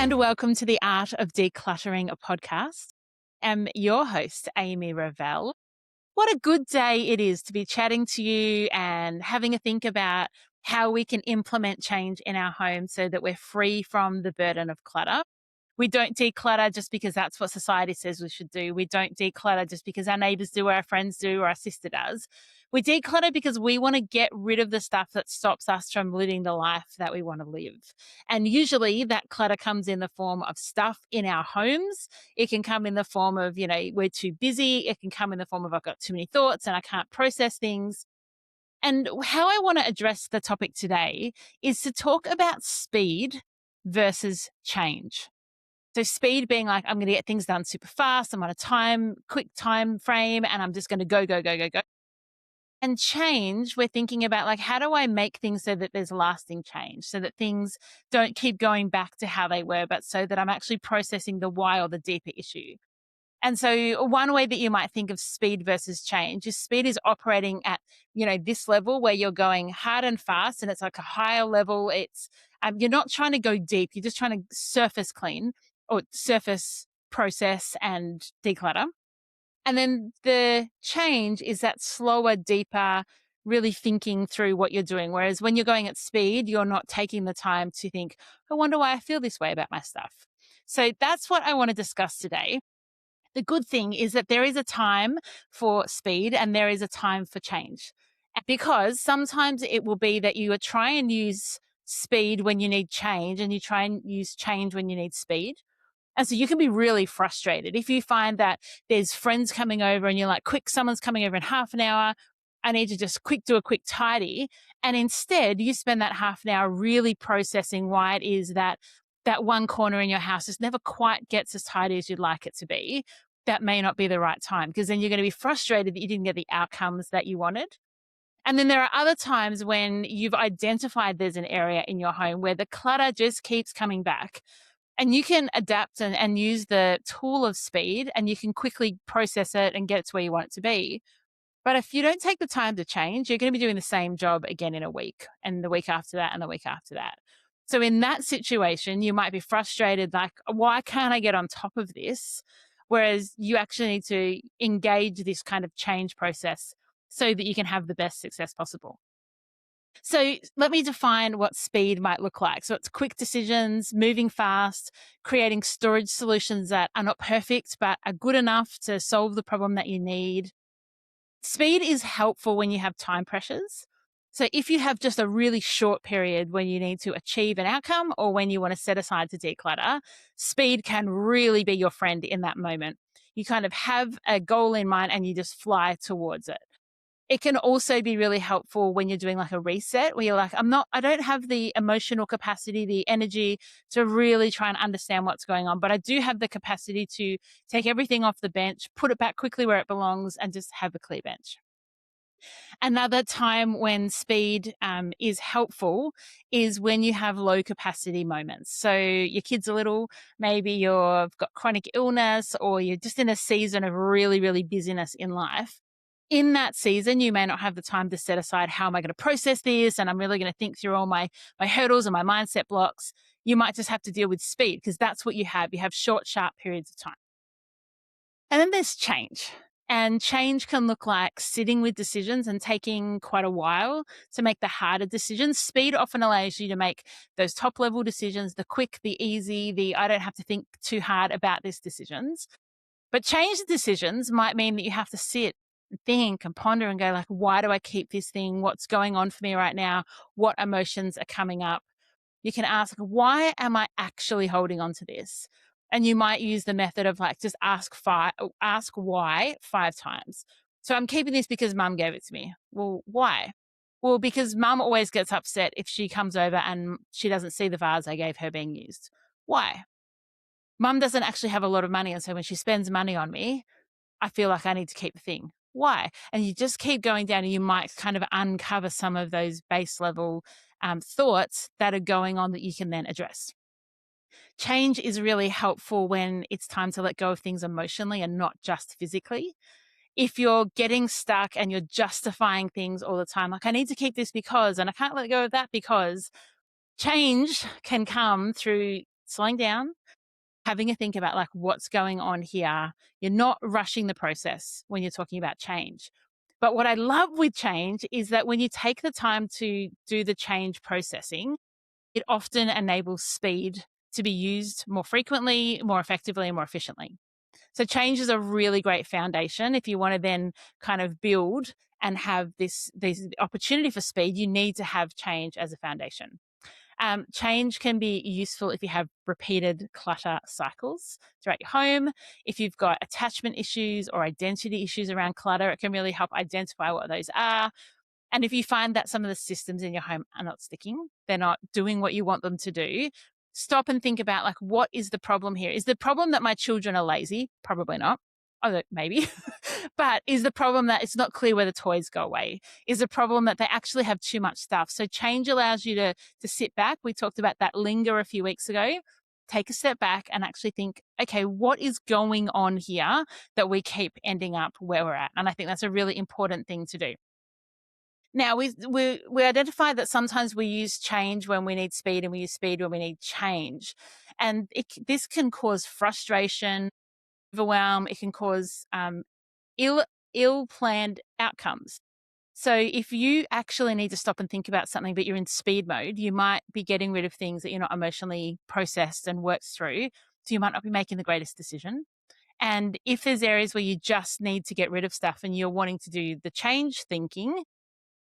and welcome to the Art of Decluttering, a podcast. I'm your host, Amy Revell. What a good day it is to be chatting to you and having a think about how we can implement change in our home so that we're free from the burden of clutter. We don't declutter just because that's what society says we should do. We don't declutter just because our neighbors do or our friends do or our sister does. We declutter because we want to get rid of the stuff that stops us from living the life that we want to live. And usually that clutter comes in the form of stuff in our homes. It can come in the form of, we're too busy. It can come in the form of I've got too many thoughts and I can't process things. And how I want to address the topic today is to talk about speed versus change. So speed being like, I'm going to get things done super fast. I'm on a quick time frame, and I'm just going to go, go, go, go, go. And change, we're thinking about like, how do I make things so that there's lasting change, so that things don't keep going back to how they were, but so that I'm actually processing the why or the deeper issue. And so one way that you might think of speed versus change is speed is operating at, this level where you're going hard and fast, and it's like a higher level. It's, you're not trying to go deep. You're just trying to surface clean or surface process and declutter. And then the change is that slower, deeper, really thinking through what you're doing. Whereas when you're going at speed, you're not taking the time to think, I wonder why I feel this way about my stuff. So that's what I want to discuss today. The good thing is that there is a time for speed and there is a time for change. Because sometimes it will be that you try and use speed when you need change and you try and use change when you need speed. And so you can be really frustrated if you find that there's friends coming over and you're like, quick, someone's coming over in half an hour. I need to just do a quick tidy. And instead you spend that half an hour really processing why it is that that one corner in your house just never quite gets as tidy as you'd like it to be. That may not be the right time, because then you're going to be frustrated that you didn't get the outcomes that you wanted. And then there are other times when you've identified there's an area in your home where the clutter just keeps coming back. And you can adapt and use the tool of speed, and you can quickly process it and get it to where you want it to be. But if you don't take the time to change, you're going to be doing the same job again in a week, and the week after that, and the week after that. So in that situation, you might be frustrated, like, why can't I get on top of this? Whereas you actually need to engage this kind of change process so that you can have the best success possible. So let me define what speed might look like. So it's quick decisions, moving fast, creating storage solutions that are not perfect, but are good enough to solve the problem that you need. Speed is helpful when you have time pressures. So if you have just a really short period when you need to achieve an outcome or when you want to set aside to declutter, speed can really be your friend in that moment. You kind of have a goal in mind and you just fly towards it. It can also be really helpful when you're doing like a reset where you're like, I don't have the emotional capacity, the energy to really try and understand what's going on, but I do have the capacity to take everything off the bench, put it back quickly where it belongs, and just have a clear bench. Another time when speed is helpful is when you have low capacity moments. So your kids are little, maybe you've got chronic illness, or you're just in a season of really, really busyness in life. In that season, you may not have the time to set aside, how am I going to process this? And I'm really going to think through all my hurdles and my mindset blocks. You might just have to deal with speed because that's what you have. You have short, sharp periods of time. And then there's change. And change can look like sitting with decisions and taking quite a while to make the harder decisions. Speed often allows you to make those top level decisions, the quick, the easy, the I don't have to think too hard about these decisions. But change decisions might mean that you have to sit and think and ponder and go like, why do I keep this thing? What's going on for me right now? What emotions are coming up? You can ask, why am I actually holding on to this? And you might use the method of like, just ask why 5 times. So I'm keeping this because mum gave it to me. Well, why? Well, because mum always gets upset if she comes over and she doesn't see the vase I gave her being used. Why? Mum doesn't actually have a lot of money. And so when she spends money on me, I feel like I need to keep the thing. Why? And you just keep going down and you might kind of uncover some of those base level thoughts that are going on that you can then address. Change is really helpful when it's time to let go of things emotionally and not just physically. If you're getting stuck and you're justifying things all the time, like I need to keep this because, and I can't let go of that because, change can come through slowing down, having a think about like what's going on here. You're not rushing the process when you're talking about change. But what I love with change is that when you take the time to do the change processing, it often enables speed to be used more frequently, more effectively, and more efficiently. So change is a really great foundation. If you want to then kind of build and have this opportunity for speed, you need to have change as a foundation. Change can be useful if you have repeated clutter cycles throughout your home. If you've got attachment issues or identity issues around clutter, it can really help identify what those are. And if you find that some of the systems in your home are not sticking, they're not doing what you want them to do, stop and think about like, what is the problem here? Is the problem that my children are lazy? Probably not. Although maybe. But is the problem that it's not clear where the toys go away? Is the problem that they actually have too much stuff? So change allows you to sit back. We talked about that linger a few weeks ago. Take a step back and actually think, okay, what is going on here that we keep ending up where we're at? And I think that's a really important thing to do. Now, we identify that sometimes we use change when we need speed and we use speed when we need change. And this can cause frustration, overwhelm. It can cause ill planned outcomes. So if you actually need to stop and think about something, but you're in speed mode, you might be getting rid of things that you're not emotionally processed and worked through. So you might not be making the greatest decision. And if there's areas where you just need to get rid of stuff and you're wanting to do the change thinking,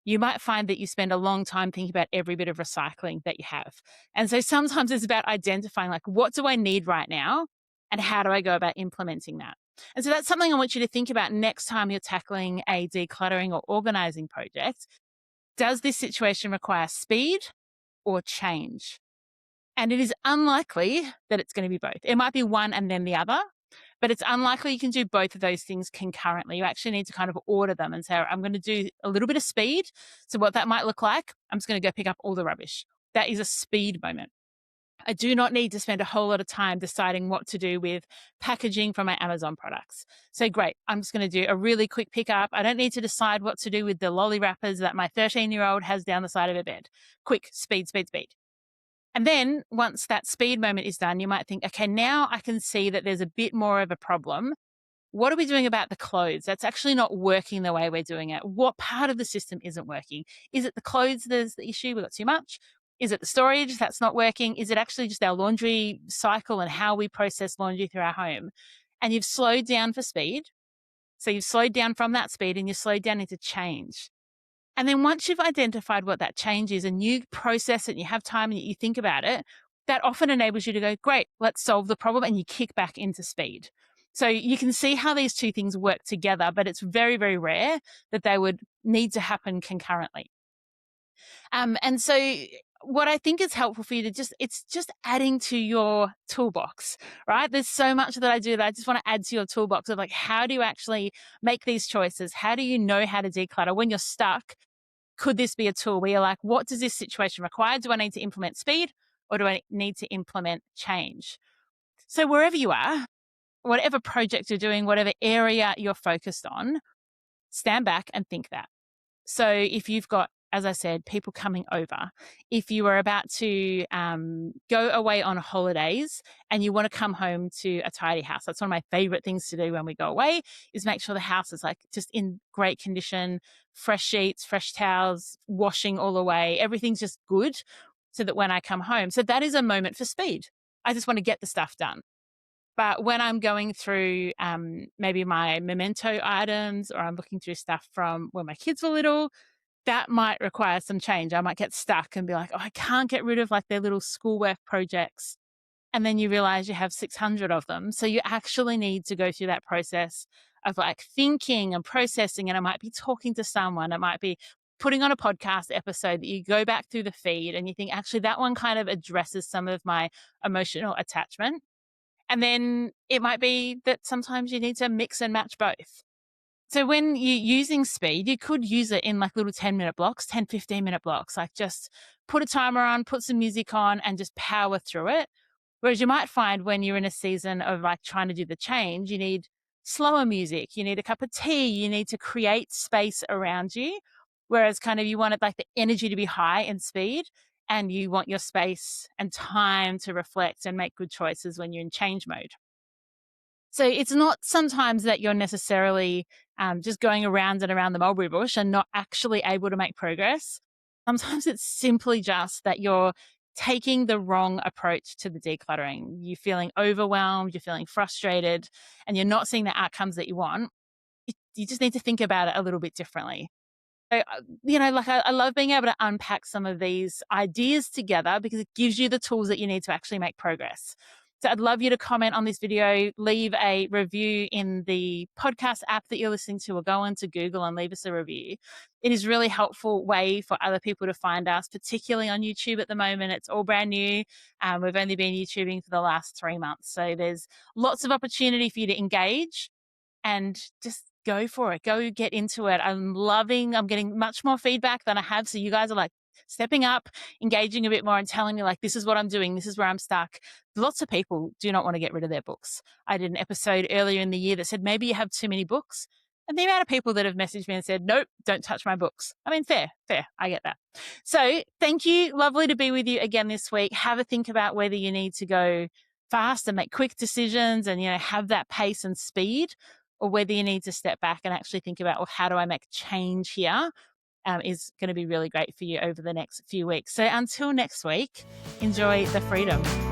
you might find that you spend a long time thinking about every bit of recycling that you have. And so sometimes it's about identifying like, what do I need right now? And how do I go about implementing that? And so that's something I want you to think about next time you're tackling a decluttering or organizing project. Does this situation require speed or change? And it is unlikely that it's going to be both. It might be one and then the other, but it's unlikely you can do both of those things concurrently. You actually need to kind of order them and say, I'm going to do a little bit of speed. So what that might look like, I'm just going to go pick up all the rubbish. That is a speed moment. I do not need to spend a whole lot of time deciding what to do with packaging for my Amazon products. So great, I'm just going to do a really quick pickup. I don't need to decide what to do with the lolly wrappers that my 13-year-old has down the side of her bed. Quick, speed, speed, speed. And then once that speed moment is done, you might think, okay, now I can see that there's a bit more of a problem. What are we doing about the clothes? That's actually not working the way we're doing it. What part of the system isn't working? Is it the clothes that's the issue? We've got too much. Is it the storage that's not working? Is it actually just our laundry cycle and how we process laundry through our home? And you've slowed down for speed. So you've slowed down from that speed and you've slowed down into change. And then once you've identified what that change is and you process it and you have time and you think about it, that often enables you to go, great, let's solve the problem, and you kick back into speed. So you can see how these two things work together, but it's very, very rare that they would need to happen concurrently. And so what I think is helpful for you to it's just adding to your toolbox, right? There's so much that I do that I just want to add to your toolbox of like, how do you actually make these choices? How do you know how to declutter when you're stuck? Could this be a tool where you're like, what does this situation require? Do I need to implement speed or do I need to implement change? So wherever you are, whatever project you're doing, whatever area you're focused on, stand back and think that. So if you've got, as I said, people coming over, if you are about to go away on holidays and you want to come home to a tidy house, that's one of my favorite things to do when we go away, is make sure the house is like just in great condition, fresh sheets, fresh towels, washing all away, everything's just good so that when I come home. So that is a moment for speed. I just want to get the stuff done. But when I'm going through maybe my memento items or I'm looking through stuff from when my kids were little, that might require some change. I might get stuck and be like, oh, I can't get rid of like their little schoolwork projects. And then you realize you have 600 of them. So you actually need to go through that process of like thinking and processing. And it might be talking to someone. It might be putting on a podcast episode that you go back through the feed and you think, actually, that one kind of addresses some of my emotional attachment. And then it might be that sometimes you need to mix and match both. So when you're using speed, you could use it in like little 10-minute blocks, 10, 15-minute blocks, like just put a timer on, put some music on and just power through it. Whereas you might find when you're in a season of like trying to do the change, you need slower music, you need a cup of tea, you need to create space around you. Whereas kind of you wanted like the energy to be high in speed. and you want your space and time to reflect and make good choices when you're in change mode. So it's not sometimes that you're necessarily just going around and around the mulberry bush and not actually able to make progress. Sometimes it's simply just that you're taking the wrong approach to the decluttering. You're feeling overwhelmed, you're feeling frustrated, and you're not seeing the outcomes that you want. You just need to think about it a little bit differently. So, like I love being able to unpack some of these ideas together because it gives you the tools that you need to actually make progress. So I'd love you to comment on this video, leave a review in the podcast app that you're listening to, or go into Google and leave us a review. It is a really helpful way for other people to find us, particularly on YouTube at the moment. It's all brand new. We've only been YouTubing for the last 3 months. So there's lots of opportunity for you to engage and just go for it. Go get into it. I'm getting much more feedback than I have. So you guys are like stepping up, engaging a bit more and telling me like, this is what I'm doing. This is where I'm stuck. Lots of people do not want to get rid of their books. I did an episode earlier in the year that said, maybe you have too many books. And the amount of people that have messaged me and said, nope, don't touch my books. I mean, fair. I get that. So thank you. Lovely to be with you again this week. Have a think about whether you need to go fast and make quick decisions and, have that pace and speed, or whether you need to step back and actually think about, well, how do I make change here, is going to be really great for you over the next few weeks. So until next week, enjoy the freedom.